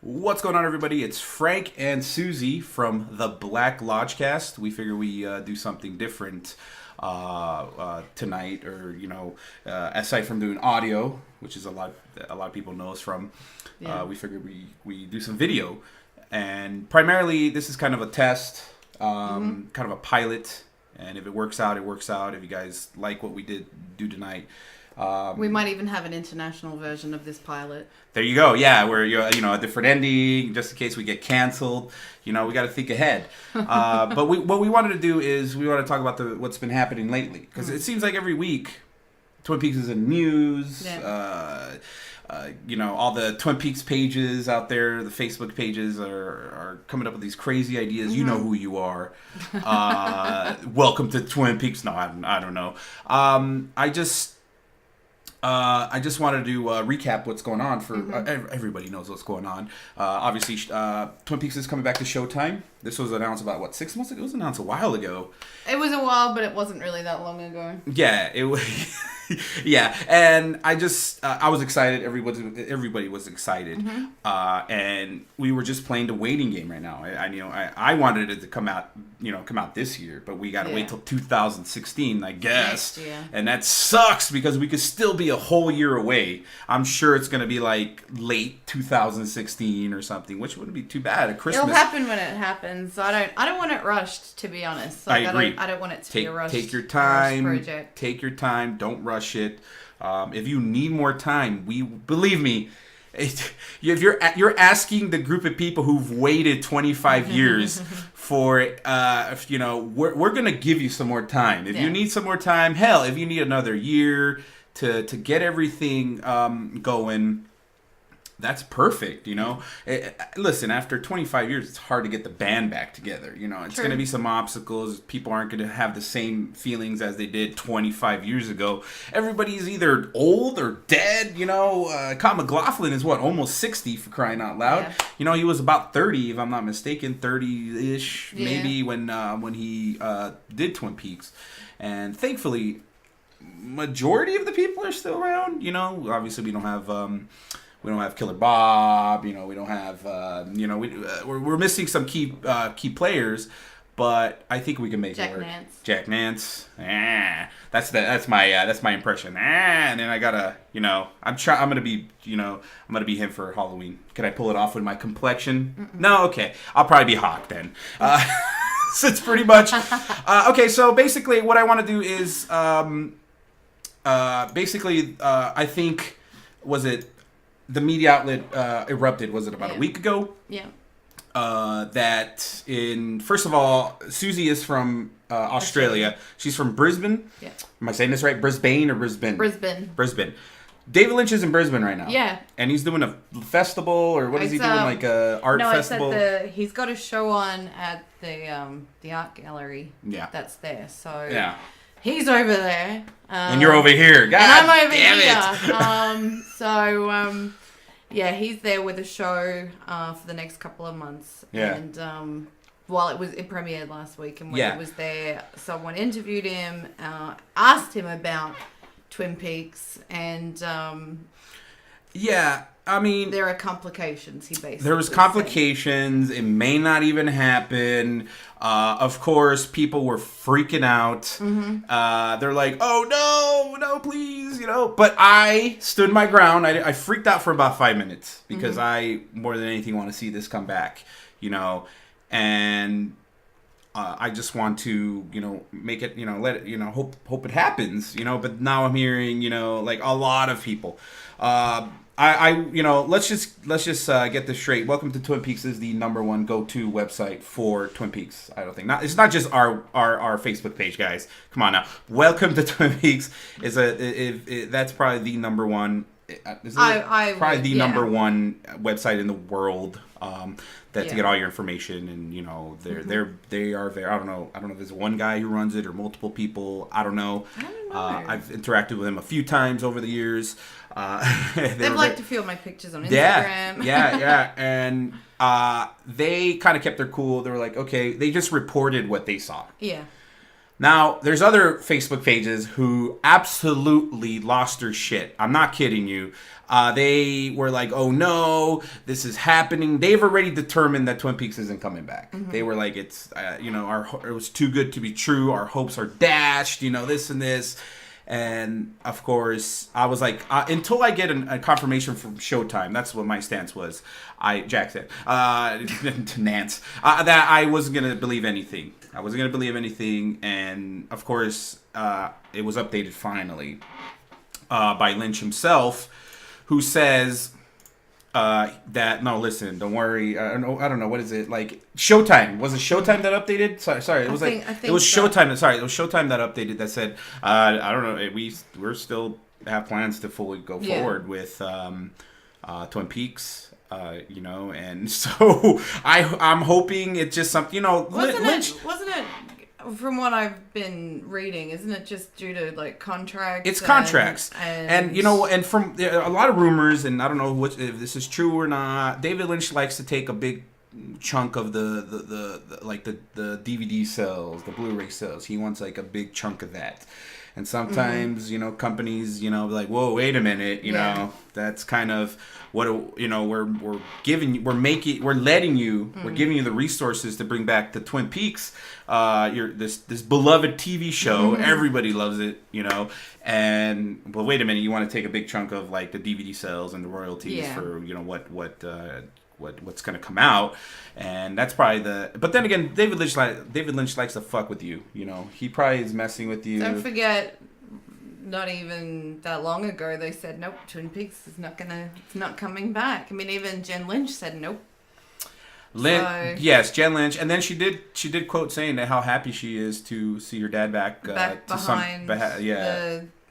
What's going on, everybody? It's Frank and Susie from the Black Lodgecast. We figure we do something different tonight, or aside from doing audio, which is a lot of people know us from. We figured we do some video, and primarily this is kind of a test, kind of a pilot. And if it works out, it works out. If you guys like what we do tonight. We might even have an international version of this pilot. There you go. Yeah, where a different ending, just in case we get canceled. We got to think ahead. But what we wanted to do is we want to talk about what's been happening lately, because it seems like every week Twin Peaks is in the news. Yeah. All the Twin Peaks pages out there, the Facebook pages are coming up with these crazy ideas. Mm-hmm. You know who you are. Welcome to Twin Peaks. No, I don't know. I just wanted to recap what's going on for everybody knows what's going on. Obviously, Twin Peaks is coming back to Showtime. This was announced about 6 months ago? It was announced a while ago. It was a while, but it wasn't really that long ago. Yeah, it was. Yeah, and I was excited. Everybody was excited, and we were just playing the waiting game right now. I wanted it to come out this year, but we got to wait till 2016, I guess. And that sucks because we could still be a whole year away. I'm sure it's gonna be like late 2016 or something, which wouldn't be too bad. At Christmas, it'll happen when it happens. I don't want it rushed, to be honest. I agree. I don't want it to be a rushed. Take your time. Project. Take your time. Don't rush it. If you need more time, believe me. If you're asking the group of people who've waited 25 years for, we're gonna give you some more time. If you need some more time, hell, if you need another year to get everything going. That's perfect, Listen, after 25 years, it's hard to get the band back together. It's going to be some obstacles. People aren't going to have the same feelings as they did 25 years ago. Everybody's either old or dead, Kyle MacLachlan is almost 60, for crying out loud. Yeah. He was about 30, if I'm not mistaken, 30-ish maybe when he did Twin Peaks. And thankfully, majority of the people are still around. Obviously we don't have Killer Bob, we don't have, we're missing some key players, but I think we can make it work. Jack Nance. That's my impression. And then I gotta, I'm gonna be him for Halloween. Can I pull it off with my complexion? Mm-mm. No, okay. I'll probably be Hawk then. So it's pretty much, okay. So basically, what I want to do is, I think, the media outlet erupted, was it about a week ago? Yeah. First of all, Susie is from Australia. She's from Brisbane. Yeah. Am I saying this right? Brisbane or Brisbane? Brisbane. David Lynch is in Brisbane right now. Yeah. And he's doing a festival, or what is he doing? Like a art festival? No, he's got a show on at the art gallery. Yeah. That's there. So yeah. He's over there. And you're over here. God and I'm over here. He's there with a show for the next couple of months. Yeah. And while it premiered last week, and when it was there, someone interviewed him, asked him about Twin Peaks, and there are complications. There was complications. Said. It may not even happen. Of course, people were freaking out. Mm-hmm. They're like, "Oh no, please," But I stood my ground. I freaked out for about 5 minutes because I, more than anything, want to see this come back. And I just want to, make it, let it, hope it happens. But now I'm hearing, like a lot of people. Let's just get this straight. Welcome to Twin Peaks is the #1 go-to website for Twin Peaks. I don't think it's not just our Facebook page, guys. Come on now. Welcome to Twin Peaks that's probably the #1. Probably the #1 website in the world to get all your information, and they are there. I don't know if there's one guy who runs it or multiple people. I don't know. I've interacted with them a few times over the years. They'd like to feel my pictures on Instagram. Yeah. And they kind of kept their cool. They were like, okay, they just reported what they saw. Yeah. Now, there's other Facebook pages who absolutely lost their shit. I'm not kidding you. They were like, oh no, this is happening. They've already determined that Twin Peaks isn't coming back. Mm-hmm. They were like, it's, it was too good to be true. Our hopes are dashed, this and this. And of course, I was like, until I get a confirmation from Showtime, that's what my stance was. Jack said, to Nance, that I wasn't going to believe anything. And of course, it was updated finally by Lynch himself, who says that, no, listen, don't worry. I don't know. What is it? Like Showtime. Was it Showtime that updated? Sorry. It was it was Showtime. Sorry, it was Showtime that updated that said, I don't know. We're still have plans to fully go forward with Twin Peaks. And so I'm hoping it's just something, Lynch. Wasn't it, from what I've been reading, isn't it just due to like contracts? It's contracts. And from a lot of rumors, and I don't know if this is true or not, David Lynch likes to take a big chunk of the DVD sales, the Blu-ray sales. He wants like a big chunk of that. And sometimes, companies, like, whoa, wait a minute, you know, that's kind of what, we're giving you, we're letting you, we're giving you the resources to bring back the Twin Peaks, this beloved TV show. Everybody loves it, but wait a minute, you want to take a big chunk of like the DVD sales and the royalties for, what's going to come out, and that's probably but then again, David Lynch likes to fuck with you. He probably is messing with you. Don't forget, not even that long ago they said nope, Twin Peaks is it's not coming back. I mean, even Jen Lynch said nope. Yes, Jen Lynch, and then she did quote saying that how happy she is to see her dad back behind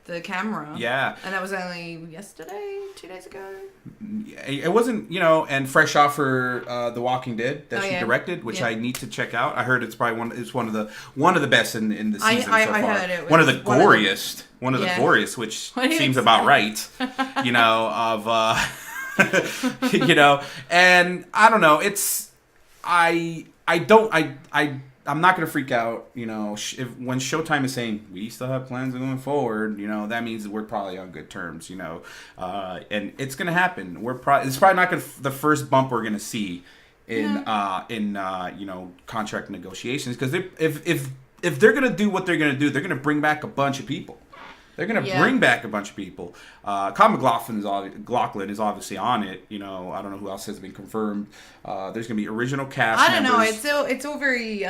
the camera. Yeah. And that was only 2 days ago. It wasn't, and fresh off her The Walking Dead that she directed, which I need to check out. I heard it's probably one of the best in the season so far. I heard it was one of the goriest, which seems about right. And I don't know, it's I'm not going to freak out, when Showtime is saying we still have plans going forward, that means that we're probably on good terms, and it's going to happen. It's probably not the first bump we're going to see in contract negotiations, because if they're going to do what they're going to do, they're going to bring back a bunch of people. They're going to bring back a bunch of people. Kyle MacLachlan is obviously on it. I don't know who else has been confirmed. There's going to be original cast members. I don't know. It's all very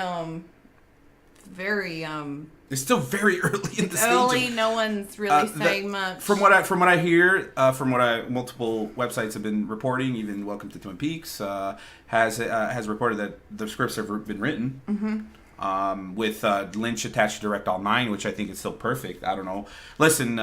it's still very early in the stage. Early. No one's really saying much. From what I hear, multiple websites have been reporting. Even Welcome to Twin Peaks has reported that the scripts have been written. Mm-hmm. With Lynch attached to direct all 9, which I think is still perfect. I don't know. Listen,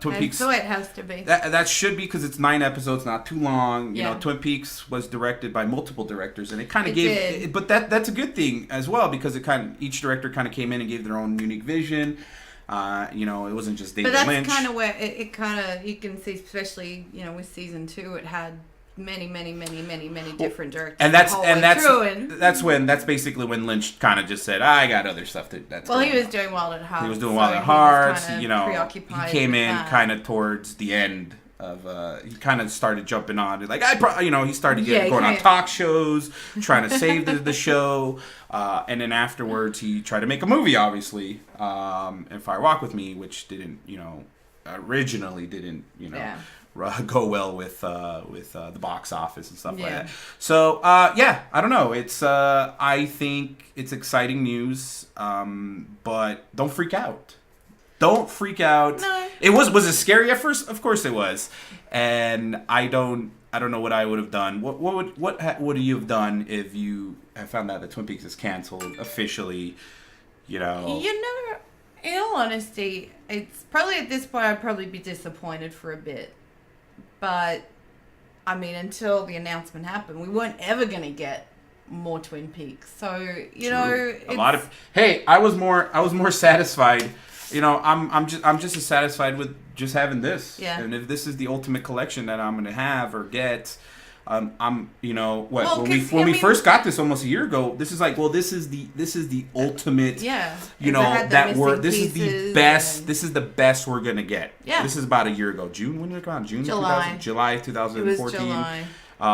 Twin Peaks. So it has to be. That should be, because it's 9 episodes, not too long. Twin Peaks was directed by multiple directors, and it kind of gave. But that's a good thing as well, because each director kind of came in and gave their own unique vision. It wasn't just David Lynch. But that's kind of where it kind of, you can see, especially with season 2, it had many different directors. And that's basically when Lynch kind of just said, I got other stuff to. He was doing Wild at Heart. He was doing Wild at Heart. He came in kind of towards the end of. He kind of started jumping on it. Like he started going on talk shows, trying to save the show, and then afterwards he tried to make a movie, obviously, and Fire Walk with Me, which didn't, originally didn't, go well with the box office and stuff like that. So I don't know. It's I think it's exciting news, but don't freak out. Don't freak out. No. Was it scary at first? Of course it was, and I don't know what I would have done. What would you have done if you had found out that Twin Peaks is canceled officially? In all honesty, it's probably at this point I'd probably be disappointed for a bit. But, I mean, until the announcement happened, we weren't ever going to get more Twin Peaks. So, I was more satisfied. I'm just as satisfied with just having this. Yeah. And if this is the ultimate collection that I'm going to have or get, I'm, you know, what Well, when we first got this almost a year ago, this is like, well, this is the ultimate, you know, that we're this is the best. This is the best we're gonna get. Yeah. This is about a year ago. June, when did it come out? July 2014. It was July.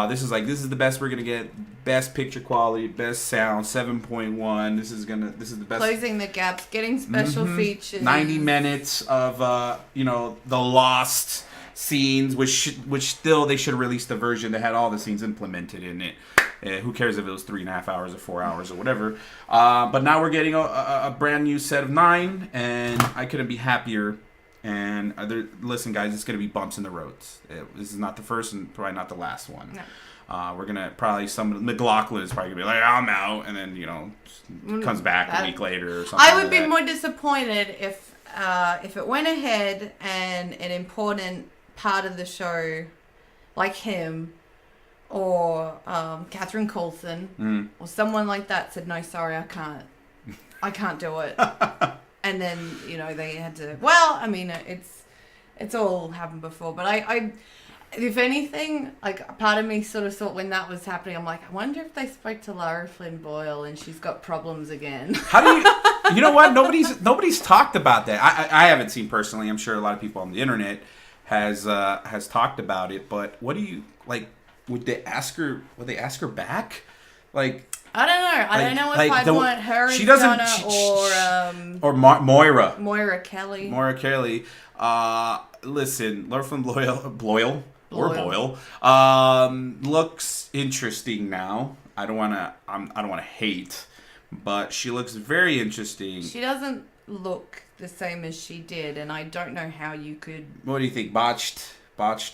This is the best we're gonna get. Best picture quality, best sound, 7.1. This is the best. Closing the gaps, getting special features. 90 minutes of you know, the lost scenes, which still they should have released the version that had all the scenes implemented in it. Who cares if it was 3.5 hours or 4 hours or whatever? But now we're getting a brand new set of 9, and I couldn't be happier. And listen, guys, it's gonna be bumps in the roads. This is not the first and probably not the last one. No. We're gonna probably McLaughlin is probably gonna be like, I'm out, and then, you know, comes back a week later or something. I would be more disappointed if it went ahead and an important part of the show, like him or Catherine Coulson or someone like that, said, no, sorry, I can't do it. And then, you know, they had to. Well, I mean, it's all happened before, but I if anything, like, part of me sort of thought when that was happening, I'm like, I wonder if they spoke to Lara Flynn Boyle and she's got problems again. How do you? You know what? Nobody's talked about that. I haven't seen personally. I'm sure a lot of people on the internet has talked about it. But what do you like? Would they ask her? Would they ask her back? Like, I don't know. I don't know if I'd want her as Donna or Moira. Moira Kelly. Moira Kelly. Listen, Laura Flynn Boyle looks interesting now. I don't want to hate, but she looks very interesting. She doesn't look the same as she did, and I don't know how you could. What do you think? Botched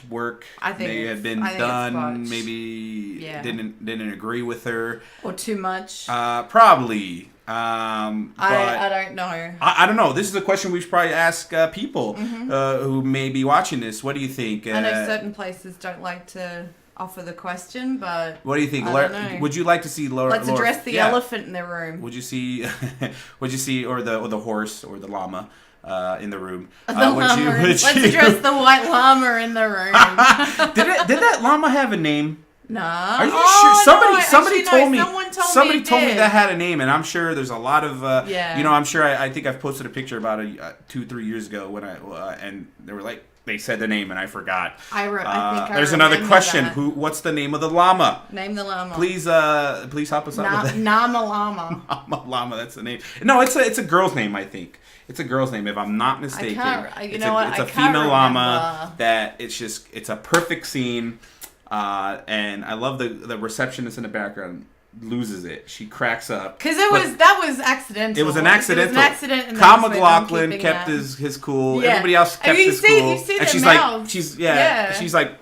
work. I think may have been done. Maybe didn't agree with her, or too much. Probably. But I don't know. I don't know. This is a question we should probably ask people who may be watching this. What do you think? I know certain places don't like to offer the question, but what do you think? Would you like to see Laura? Let's address the elephant in the room. Would you see? or the horse or the llama? In the room. Let's address the white llama in the room. Did that llama have a name? No. Are you sure? Somebody told me. Somebody told me that had a name, and I'm sure there's a lot of. You know, I'm sure. I think I've posted a picture about 2-3 years ago when and they were like, they said the name and I forgot. I think there's another question. That. What's the name of the llama? Name the llama. Please help us out with that. Nama llama. Nama llama. That's the name. No, it's a girl's name. I think it's a girl's name if I'm not mistaken. It's a female llama that it's a perfect scene. And I love the receptionist in the background loses it. She cracks up because that was accidental. It was an accident. And Kyle MacLachlan kept his cool. Yeah. Everybody else kept his cool. You see and she's mouths. She's like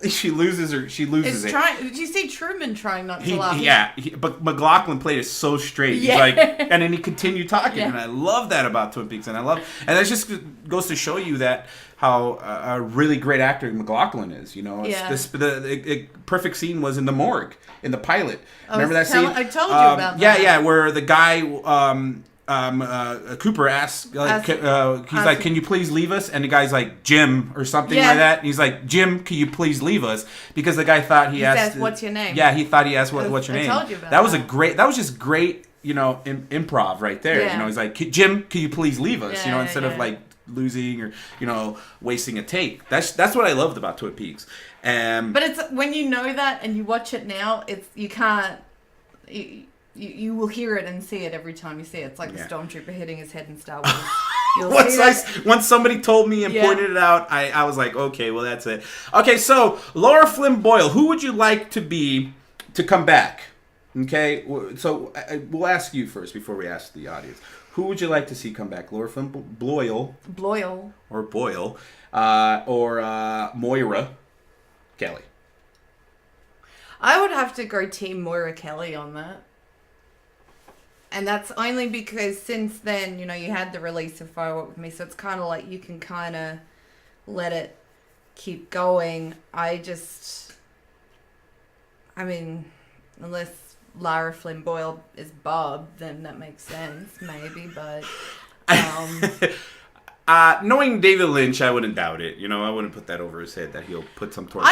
she loses it. Did you see Truman trying not to laugh? Yeah, but MacLachlan played it so straight. Yeah. He's like, and then he continued talking, and I love that about Twin Peaks, and that just goes to show you that how a really great actor MacLachlan is. You know, the perfect scene was in the morgue in the pilot. Remember that scene? I told you about that. Yeah, where the guy. Cooper asks, he's like, "Can you please leave us?" And the guy's like, "Jim," or something like that. And he's like, "Jim, can you please leave us?" Because the guy thought he asked, "What's your name?" Yeah, he thought he asked, "What's your name?" I told you about that. That was just great, you know, improv right there. Yeah. You know, he's like, "Jim, can you please leave us?" You know, instead of like losing or, you know, wasting a take. That's what I loved about Twin Peaks. But it's when you know that and you watch it now, you can't. You will hear it and see it every time you see it. It's like the Stormtrooper hitting his head in Star Wars. Once somebody told me and pointed it out, I was like, okay, well, that's it. Okay, so Laura Flynn Boyle, who would you like to come back? Okay, so we'll ask you first before we ask the audience. Who would you like to see come back? Laura Flynn Boyle? Or Boyle. Or Moira Kelly? I would have to go Team Moira Kelly on that. And that's only because since then, you know, you had the release of Firework With Me, so it's kind of like you can kind of let it keep going. I mean, unless Lara Flynn Boyle is Bob, then that makes sense, maybe, but... knowing David Lynch, I wouldn't doubt it. You know, I wouldn't put that over his head that he'll put some sort of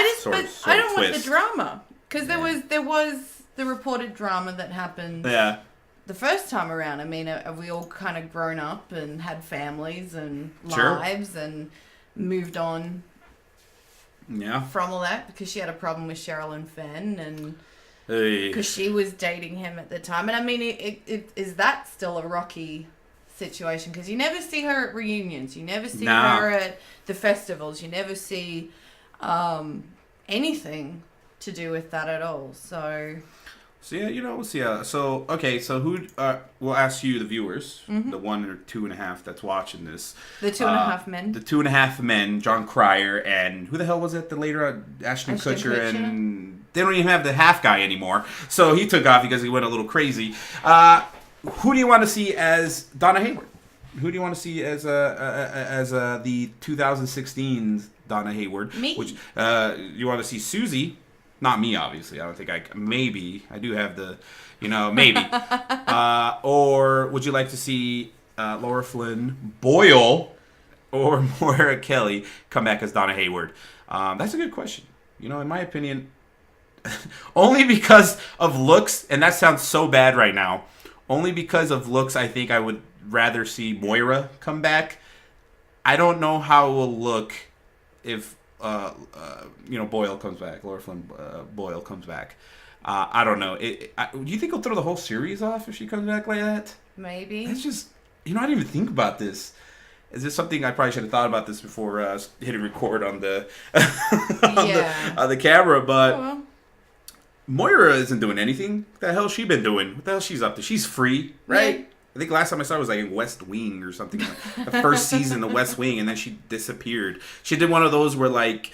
I don't want the drama. Because there was the reported drama that happened. Yeah. The first time around. I mean, have we all kind of grown up and had families and Sure. lives and moved on? Yeah. From all that, because she had a problem with Sherilyn Fenn, and Hey. because she was dating him at the time. And I mean, it is that still a rocky situation? Because you never see her at reunions, you never see her at the festivals, you never see anything to do with that at all. So yeah, we'll see. So okay, so who? We'll ask you, the viewers, the 1 or 2.5 that's watching this. The 2.5 men. The 2.5 men, John Cryer, and who the hell was it? The later Ashton Kutcher, and they don't even have the half guy anymore. So he took off because he went a little crazy. Who do you want to see as Donna Hayward? Who do you want to see as the 2016 Donna Hayward? Me. Which you want to see Susie? Not me, obviously. I don't think maybe. I do have the, maybe. Or would you like to see Laura Flynn, Boyle, or Moira Kelly come back as Donna Hayward? That's a good question. In my opinion, only because of looks, and that sounds so bad right now, only because of looks, I think I would rather see Moira come back. I don't know how it will look if... Boyle comes back. Laura Flynn Boyle comes back. I don't know. Do you think he'll throw the whole series off if she comes back like that? Maybe. It's just, I didn't even think about this. Is this something I probably should have thought about this before hitting record on the on the camera? But Moira isn't doing anything. What the hell she been doing? What the hell she's up to? She's free, right? Yeah. I think last time I saw her was like in West Wing or something. The first season of West Wing, and then she disappeared. She did one of those where like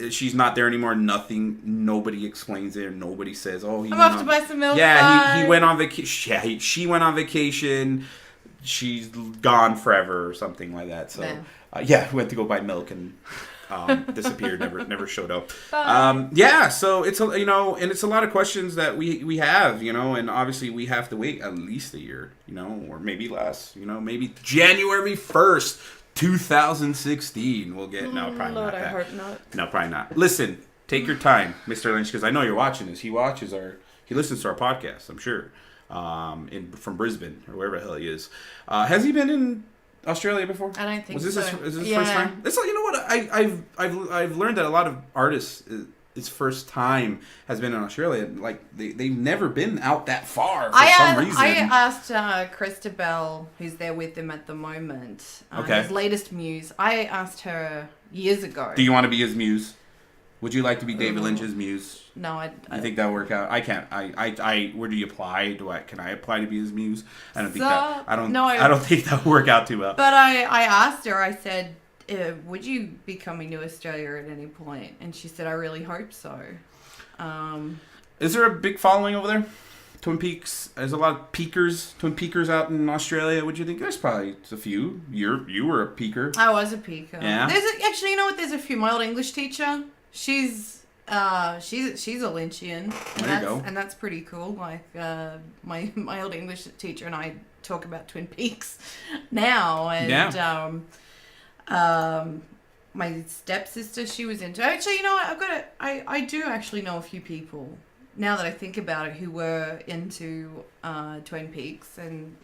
she's not there anymore. Nobody explains it. Nobody says, "Oh, I'm off to buy some milk." Yeah, he went on vacation. Yeah, she went on vacation. She's gone forever or something like that. So went to go buy milk and disappeared. Never showed up. So it's and it's a lot of questions that we have, and obviously we have to wait at least a year, or maybe less, maybe January 1st, 2016 we'll get. No, probably Lord, not that. I hope not. No, probably not. Listen, take your time, Mr. Lynch, because I know you're watching this. He listens to our podcast, I'm sure, from Brisbane or wherever the hell he is. Has he been in Australia before? I don't think so. Is this his yeah. first time? It's like, what I've learned that a lot of artists, its first time has been in Australia. Like they've never been out that far for some reason. I asked Christabel, who's there with them at the moment, his latest muse. I asked her years ago. Do you want to be his muse? Would you like to be David Lynch's muse? No, I think that'll work out? I can't. Where do you apply? Can I apply to be his muse? I don't think that. I don't think that'll work out too well. But I asked her. I said, "Would you be coming to Australia at any point?" And she said, "I really hope so." Is there a big following over there? Twin Peaks. There's a lot of Twin Peakers out in Australia. Would you think there's probably a few? You were a peaker. I was a peaker. Yeah. Actually, you know what? There's a few. My old English teacher. She's a Lynchian, and that's pretty cool. Like my old English teacher and I talk about Twin Peaks now, and my stepsister, she was into. Actually, you know what? I do actually know a few people now that I think about it who were into Twin Peaks, and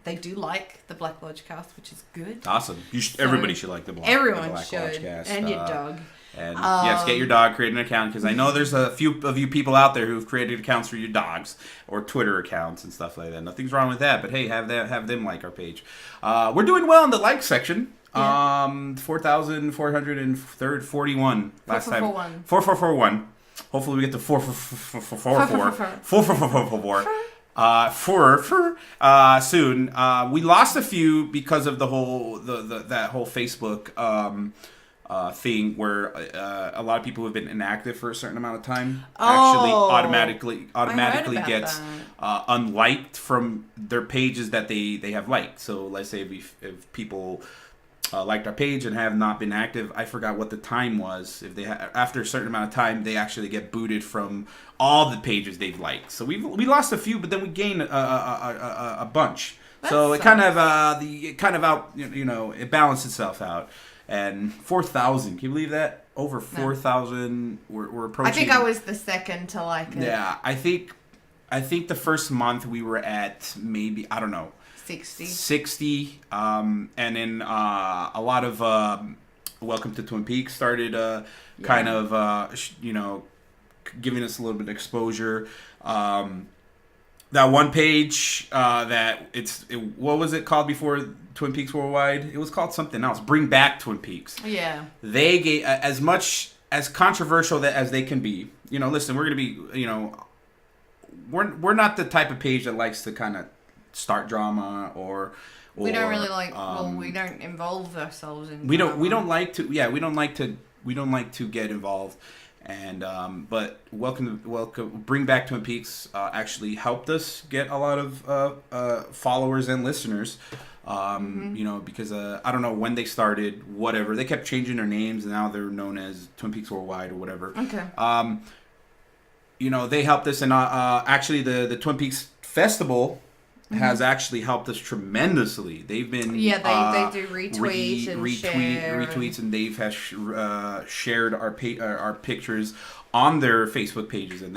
they do like the Black Lodgecast, which is good. Awesome. Everybody should like the Black should, Lodgecast. And your dog. And yes, get your dog, create an account, because I know there's a few of you people out there who've created accounts for your dogs or Twitter accounts and stuff like that. Nothing's wrong with that, but hey, have them like our page. We're doing well in the like section. 4,441 last time. 4441. Hopefully we get to 444 soon. We lost a few because of the whole that whole Facebook thing where a lot of people who have been inactive for a certain amount of time actually automatically gets unliked from their pages that they have liked. So let's say if people liked our page and have not been active, I forgot what the time was. If they after a certain amount of time, they actually get booted from all the pages they've liked. So we lost a few, but then we gained a bunch. So it kind of it balanced itself out. And 4,000, can you believe that? over 4,000. We're approaching. I think I was the second to like it. Yeah, I think the first month we were at maybe, I don't know, 60. And then a lot of Welcome to Twin Peaks started kind of giving us a little bit of exposure. That one page what was it called before Twin Peaks Worldwide? It was called something else. Bring Back Twin Peaks. Yeah. They gave as much as controversial as they can be. Listen, we're gonna be. We're not the type of page that likes to kind of start drama or we don't really like. We don't involve ourselves in. We don't like to. Yeah, we don't like to get involved. And but welcome Bring Back Twin Peaks actually helped us get a lot of followers and listeners. Because I don't know when they started, whatever. They kept changing their names, and now they're known as Twin Peaks Worldwide or whatever. Okay. They helped us, and actually the Twin Peaks Festival has actually helped us tremendously. They've been they do retweets, and they've shared our pictures on their Facebook pages, and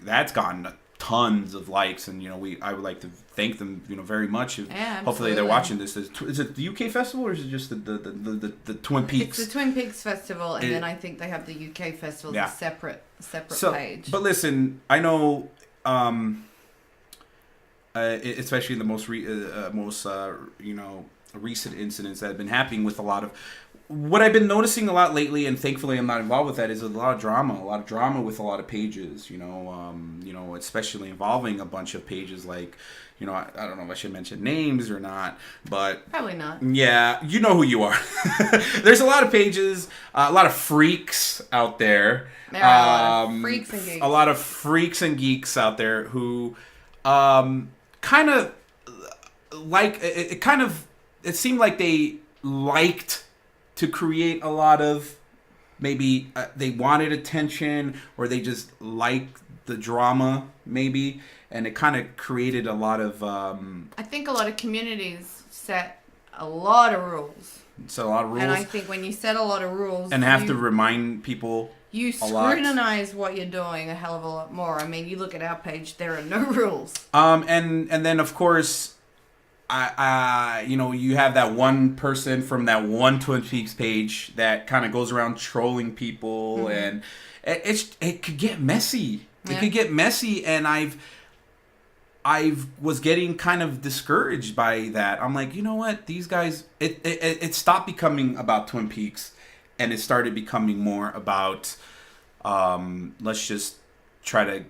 that's gotten tons of likes, and I would like to thank them very much. Hopefully they're watching this. Is it the UK festival, or is it just the Twin Peaks? It's the Twin Peaks Festival, and then I think they have the UK Festival, a separate page. But listen, I know. Especially in the most recent incidents that have been happening with a lot of what I've been noticing a lot lately, and thankfully I'm not involved with that, is a lot of drama with a lot of pages, especially involving a bunch of pages like, I don't know if I should mention names or not, but probably not. Yeah, you know who you are. There's a lot of pages, a lot of freaks out there. There are a lot of freaks and geeks. A lot of freaks and geeks out there who kind of like it seemed like they liked to create a lot of, maybe they wanted attention, or they just liked the drama maybe, and it kind of created a lot of I think a lot of communities set a lot of rules. And I think when you set a lot of rules and have to remind people, you scrutinize what you're doing a hell of a lot more. I mean, you look at our page, there are no rules. And then of course, you have that one person from that one Twin Peaks page that kind of goes around trolling people, and it could get messy. It could get messy, and I was getting kind of discouraged by that. I'm like, you know what, these guys, it stopped becoming about Twin Peaks, and it started becoming more about let's just try to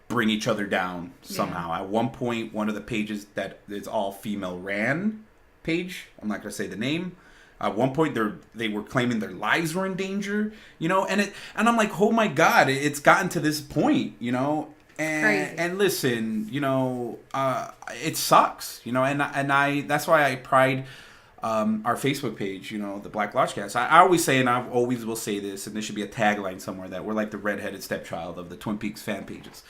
bring each other down somehow. At one point, one of the pages that is all female ran page, I'm not going to say the name. At one point, they were claiming their lives were in danger, and I'm like, oh my God, it's gotten to this point, and listen, it sucks, and I that's why I pride our Facebook page, the Black Lodgecast. I always say, and I always will say this, and there should be a tagline somewhere, that we're like the redheaded stepchild of the Twin Peaks fan pages.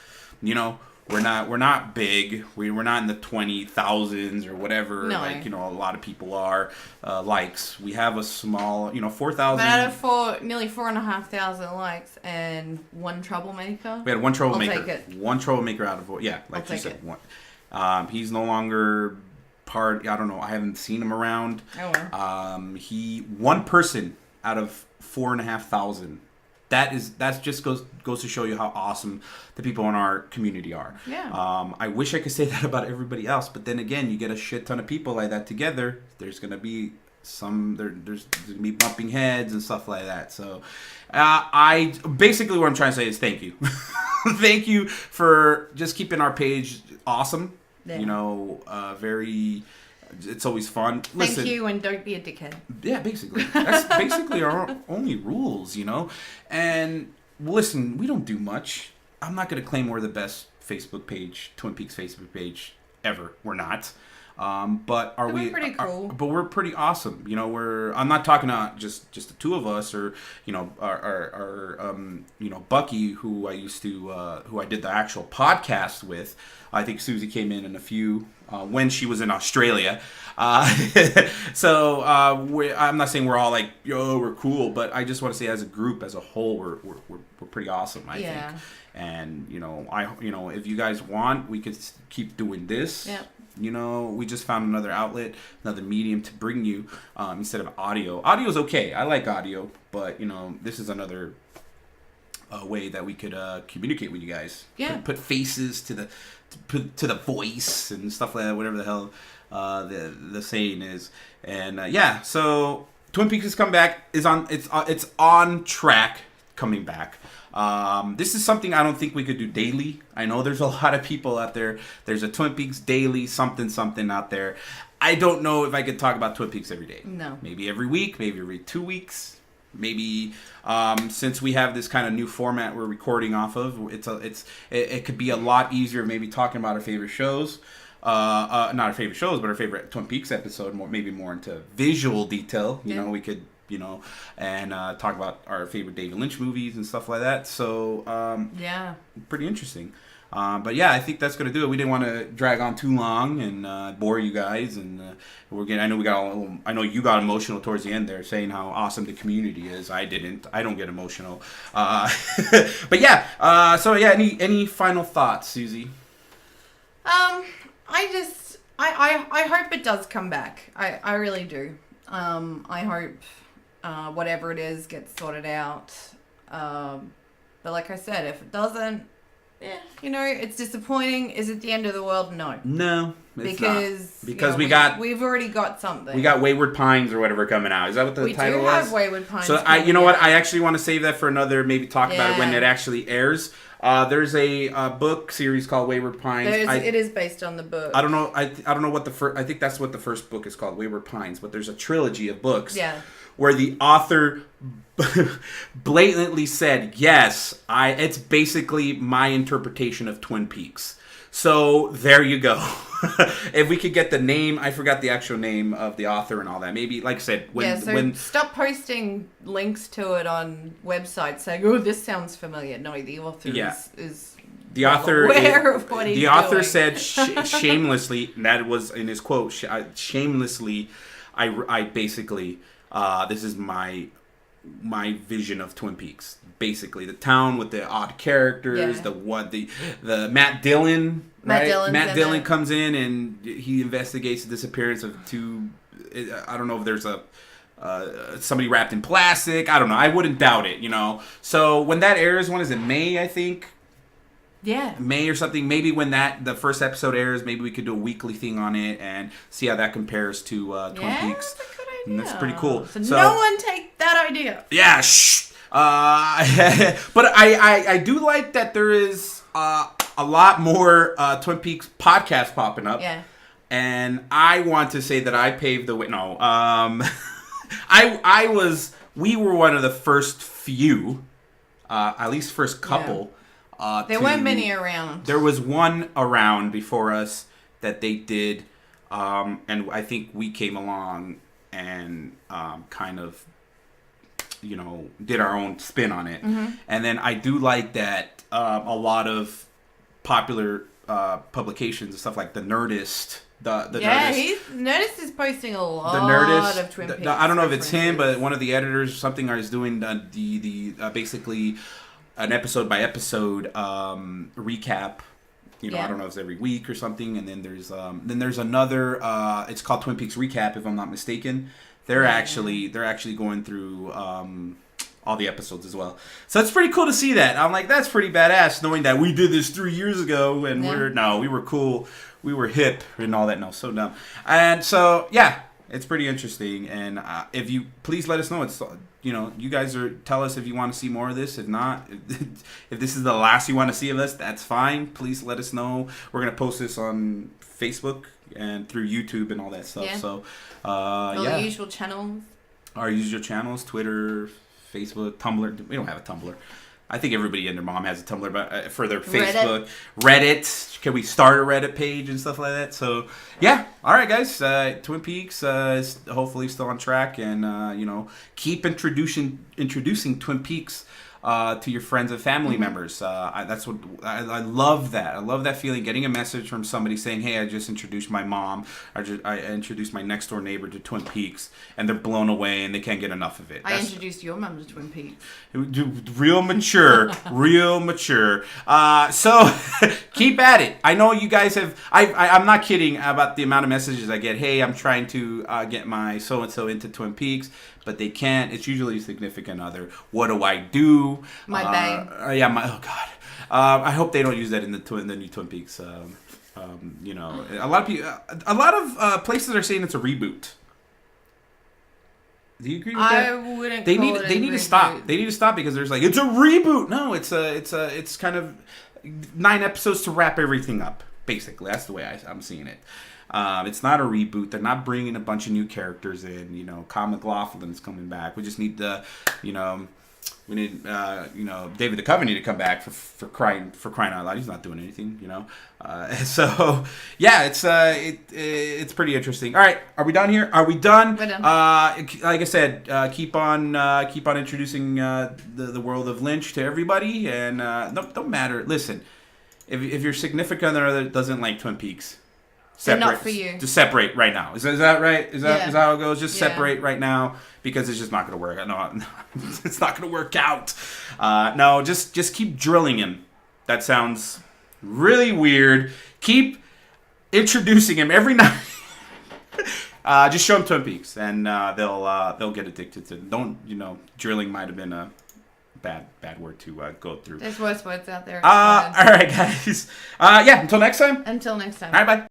We're not big. We're not in the 20,000s or whatever. No. Like, a lot of people are likes. We have a small, 4,000. But out of nearly 4,500 likes and one troublemaker. We had one troublemaker. I'll take it. One troublemaker out of like you said, one. He's no longer part. I don't know. I haven't seen him around. Oh well. One person out of 4,500. That just goes to show you how awesome the people in our community are. Yeah. I wish I could say that about everybody else, but then again, you get a shit ton of people like that together. There's gonna be there's gonna be bumping heads and stuff like that. So, I basically what I'm trying to say is thank you, thank you for just keeping our page awesome. Yeah. It's always fun. Listen, thank you, and don't be a dickhead. Yeah, basically. That's basically our only rules, And listen, we don't do much. I'm not going to claim we're the best Facebook page, Twin Peaks Facebook page ever. We're not. But are we pretty cool? But we're pretty awesome. You know, I'm not talking about just the two of us, or you know, our you know, Bucky, who I did the actual podcast with. I think Susie came in a few when she was in Australia. So I'm not saying we're all like, yo, we're cool, but I just want to say as a group, as a whole, we're pretty awesome. I think. And you know, if you guys want, we could keep doing this. Yeah. You know, we just found another outlet, another medium to bring you instead of audio. Audio is okay. I like audio, but you know, this is another way that we could communicate with you guys. Yeah. Put faces to the voice and stuff like that. Whatever the hell the saying is. And yeah, so Twin Peaks has come back. It's on track coming back. This is something I don't think we could do daily. I know there's a lot of people out there. There's a Twin Peaks daily something out there. I don't know if I could talk about Twin Peaks every day. No. Maybe every week, maybe every 2 weeks. Maybe since we have this kind of new format we're recording off of, it could be a lot easier maybe talking about our favorite shows. Not our favorite shows, but our favorite Twin Peaks episode, maybe more into visual detail. You know, we could, you know, and talk about our favorite David Lynch movies and stuff like that. So, pretty interesting. But yeah, I think that's gonna do it. We didn't want to drag on too long and bore you guys. And I know you got emotional towards the end there, saying how awesome the community is. I didn't. I don't get emotional. But yeah. So yeah. Any final thoughts, Susie? I hope it does come back. I really do. I hope whatever it is gets sorted out. But like I said, if it doesn't, you know, it's disappointing. Is it the end of the world? No. No, it's because not. Because you know, we've already got something. We got Wayward Pines or whatever coming out. Is that what the title was? We do have Wayward Pines. So you know what? I actually want to save that for another. Maybe talk about it when it actually airs. There's a book series called Wayward Pines. It is based on the book. I don't know. I don't know what the first. I think that's what the first book is called, Wayward Pines. But there's a trilogy of books. Yeah. Where the author blatantly said, "Yes, it's basically my interpretation of Twin Peaks." So there you go. If we could get the name, I forgot the actual name of the author and all that. Maybe, like I said, when stop posting links to it on websites saying, "Oh, this sounds familiar." No, the author is the author aware of what he's doing. The author said shamelessly, and that was in his quote. Shamelessly, I basically this is my vision of Twin Peaks. Basically, the town with the odd characters, the Matt Dillon. Matt Dillon comes in and he investigates the disappearance of two. I don't know if there's somebody wrapped in plastic. I don't know. I wouldn't doubt it. You know. So when that airs, when is it? May, I think. Yeah. May or something. Maybe when the first episode airs, maybe we could do a weekly thing on it and see how that compares to Twin Peaks. That's a good idea. And that's pretty cool. So no one take that idea. Yeah. Shh. But I do like that there is a lot more Twin Peaks podcasts popping up. Yeah. And I want to say that I paved the way. No. We were one of the first few, at least first couple. Yeah. There weren't many around. There was one around before us that they did, and I think we came along and kind of, you know, did our own spin on it. Mm-hmm. And then I do like that a lot of popular publications and stuff like the Nerdist. Nerdist. Nerdist is posting a lot of Twin Peaks. I don't know if it's him, but one of the editors or something is doing the basically an episode by episode recap. You know, I don't know if it's every week or something. And then there's another. It's called Twin Peaks Recap, if I'm not mistaken. They're actually going through all the episodes as well. So it's pretty cool to see that. I'm like, that's pretty badass, knowing that we did this 3 years ago and we were cool, we were hip and all that. No, so dumb. And so yeah, it's pretty interesting. And if you please let us know, it's, you know, you guys tell us if you want to see more of this. If not, if this is the last you want to see of us, that's fine. Please let us know. We're gonna post this on Facebook and through YouTube and all that stuff. Yeah. So the usual channels. Our usual channels: Twitter, Facebook, Tumblr. We don't have a Tumblr. I think everybody and their mom has a Tumblr, but for their Facebook, Reddit. Can we start a Reddit page and stuff like that? So yeah, all right, guys. Twin Peaks is hopefully still on track, and keep introducing Twin Peaks to your friends and family members. That's what I love. I love that feeling, getting a message from somebody saying, "Hey, I just introduced my mom. I introduced my next door neighbor to Twin Peaks," and they're blown away and they can't get enough of it. I introduced your mom to Twin Peaks. Real mature, real mature. So keep at it. I know you guys have. I'm not kidding about the amount of messages I get. Hey, I'm trying to get my so and so into Twin Peaks, but they can't. It's usually a significant other. What do I do? My babe. Oh God. I hope they don't use that in the new Twin Peaks. A lot of people, a lot of places are saying it's a reboot. Do you agree with that? I wouldn't. They need to stop. They need to stop because there's it's a reboot. No, it's kind of 9 episodes to wrap everything up. Basically, that's the way I'm seeing it. It's not a reboot. They're not bringing a bunch of new characters in. Kyle MacLachlan's coming back. We just need we need David Duchovny to come back for crying out loud. He's not doing anything. So yeah, it's pretty interesting. All right, are we done here? Are we done? We're done. Like I said, keep on introducing the world of Lynch to everybody, and don't matter. Listen, if your significant other doesn't like Twin Peaks, separate. They're not for you. Just separate right now. Is that right? Is that how it goes? Just separate right now because it's just not going to work. No, it's not going to work out. No, just keep drilling him. That sounds really weird. Keep introducing him every night. Just show them Twin Peaks, and they'll get addicted to it. Drilling might have been a bad word to go through. There's worse words out there. All right, guys. Until next time. Until next time. All right, bye.